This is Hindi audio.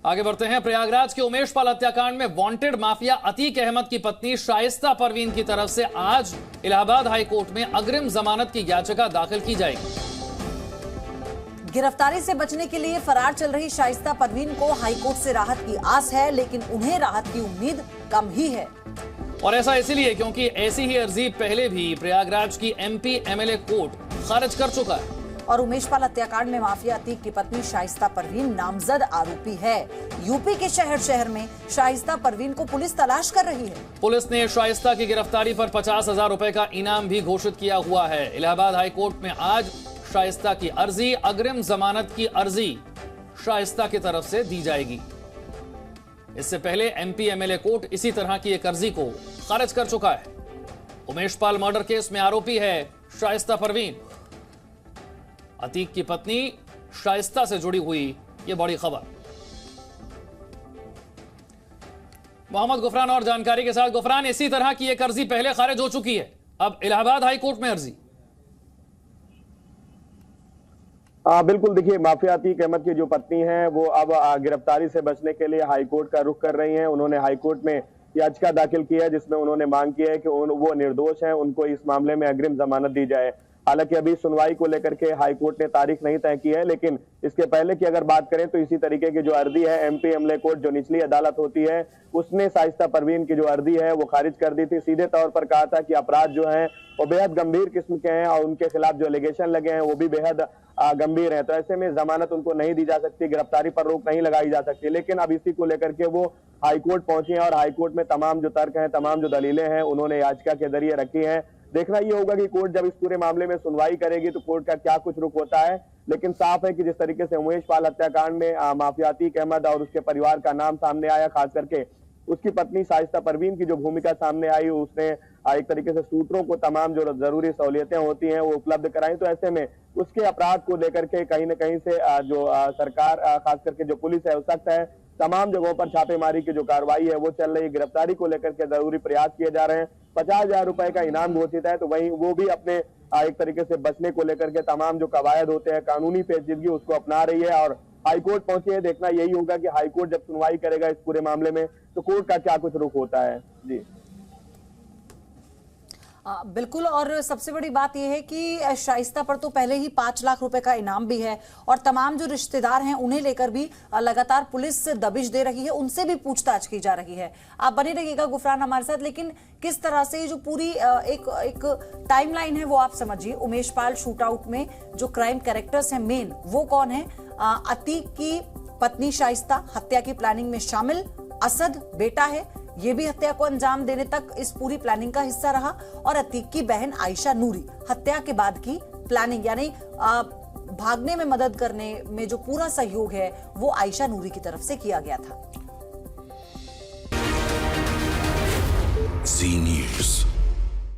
आगे बढ़ते हैं। प्रयागराज के उमेश पाल हत्याकांड में वांटेड माफिया अतीक अहमद की पत्नी शाइस्ता परवीन की तरफ से आज इलाहाबाद हाई कोर्ट में अग्रिम जमानत की याचिका दाखिल की जाएगी। गिरफ्तारी से बचने के लिए फरार चल रही शाइस्ता परवीन को हाईकोर्ट से राहत की आस है, लेकिन उन्हें राहत की उम्मीद कम ही है। और ऐसा इसलिए क्योंकि ऐसी ही अर्जी पहले भी प्रयागराज की एमपी एमएलए कोर्ट खारिज कर चुका है। और उमेश पाल हत्याकांड में माफिया अतीक की पत्नी शाइस्ता परवीन नामजद आरोपी है। यूपी के शहर शहर में शाइस्ता परवीन को पुलिस तलाश कर रही है। पुलिस ने शाइस्ता की गिरफ्तारी पर 50,000 रुपए का इनाम भी घोषित किया हुआ है। इलाहाबाद हाई कोर्ट में आज शाइस्ता की अर्जी, अग्रिम जमानत की अर्जी शाइस्ता की तरफ से दी जाएगी। इससे पहले एमपी एमएलए कोर्ट इसी तरह की एक अर्जी को खारिज कर चुका है। उमेश पाल मर्डर केस में आरोपी है शाइस्ता परवीन। अतीक की पत्नी शाइस्ता से जुड़ी हुई यह बड़ी खबर। मोहम्मद गुफरान और जानकारी के साथ। गुफरान, इसी तरह की एक अर्जी पहले खारिज हो चुकी है, अब इलाहाबाद हाई कोर्ट में अर्जी। बिल्कुल, देखिए, माफिया अतीक अहमद की जो पत्नी है वो अब गिरफ्तारी से बचने के लिए हाईकोर्ट का रुख कर रही हैं। उन्होंने हाईकोर्ट में याचिका दाखिल की है जिसमें उन्होंने मांग की है कि वो निर्दोष हैं, उनको इस मामले में अग्रिम जमानत दी जाए। हालांकि अभी सुनवाई को लेकर के हाईकोर्ट ने तारीख नहीं तय की है, लेकिन इसके पहले की अगर बात करें तो इसी तरीके की जो अर्जी है एमपी एमएलए कोर्ट जो निचली अदालत होती है उसने शाइस्ता परवीन की जो अर्जी है वो खारिज कर दी थी। सीधे तौर पर कहा था कि अपराध जो है वो बेहद गंभीर किस्म के हैं और उनके खिलाफ जो एलिगेशन लगे हैं वो भी बेहद गंभीर है, तो ऐसे में जमानत उनको नहीं दी जा सकती, गिरफ्तारी पर रोक नहीं लगाई जा सकती। लेकिन अब इसी को लेकर के वो हाईकोर्ट पहुंचे हैं और हाईकोर्ट में तमाम जो तर्क हैं, तमाम जो दलीलें हैं उन्होंने याचिका के जरिए रखी हैं। देखना ये होगा कि कोर्ट जब इस पूरे मामले में सुनवाई करेगी तो कोर्ट का क्या कुछ रुख होता है। लेकिन साफ है कि जिस तरीके से उमेश पाल हत्याकांड में माफिया अतीक अहमद और उसके परिवार का नाम सामने आया, खास करके उसकी पत्नी शाइस्ता परवीन की जो भूमिका सामने आई, उसने एक तरीके से सूत्रों को तमाम जो जरूरी सहूलियतें होती हैं वो उपलब्ध कराई, तो ऐसे में उसके अपराध को लेकर के कहीं न कहीं से जो सरकार, खास करके जो पुलिस है, सख्त है। तमाम जगहों पर छापेमारी की जो कार्रवाई है वो चल रही है। गिरफ्तारी को लेकर के जरूरी प्रयास किए जा रहे हैं। 50,000 रुपए का इनाम घोषित है, तो वहीं वो भी अपने एक तरीके से बचने को लेकर के तमाम जो कवायद होते हैं, कानूनी पेचीदगी, उसको अपना रही है और हाईकोर्ट पहुंची है। देखना यही होगा कि हाईकोर्ट जब सुनवाई करेगा इस पूरे मामले में तो कोर्ट का क्या कुछ रुख होता है। जी बिल्कुल। और सबसे बड़ी बात यह है कि शाइस्ता पर तो पहले ही 5 लाख रुपए का इनाम भी है और तमाम जो रिश्तेदार हैं उन्हें लेकर भी लगातार पुलिस दबिश दे रही है, उनसे भी पूछताछ की जा रही है। आप बने रहिएगा गुफरान हमारे साथ। लेकिन किस तरह से जो पूरी एक टाइमलाइन है वो आप समझिए। उमेश पाल शूट आउट में जो क्राइम कैरेक्टर्स हैं मेन, वो कौन है? अतीक की पत्नी शाइस्ता हत्या की प्लानिंग में शामिल, असद बेटा है, ये भी हत्या को अंजाम देने तक इस पूरी प्लानिंग का हिस्सा रहा, और अतीक की बहन आयशा नूरी हत्या के बाद की प्लानिंग यानी भागने में मदद करने में जो पूरा सहयोग है वो आयशा नूरी की तरफ से किया गया था। Zee News।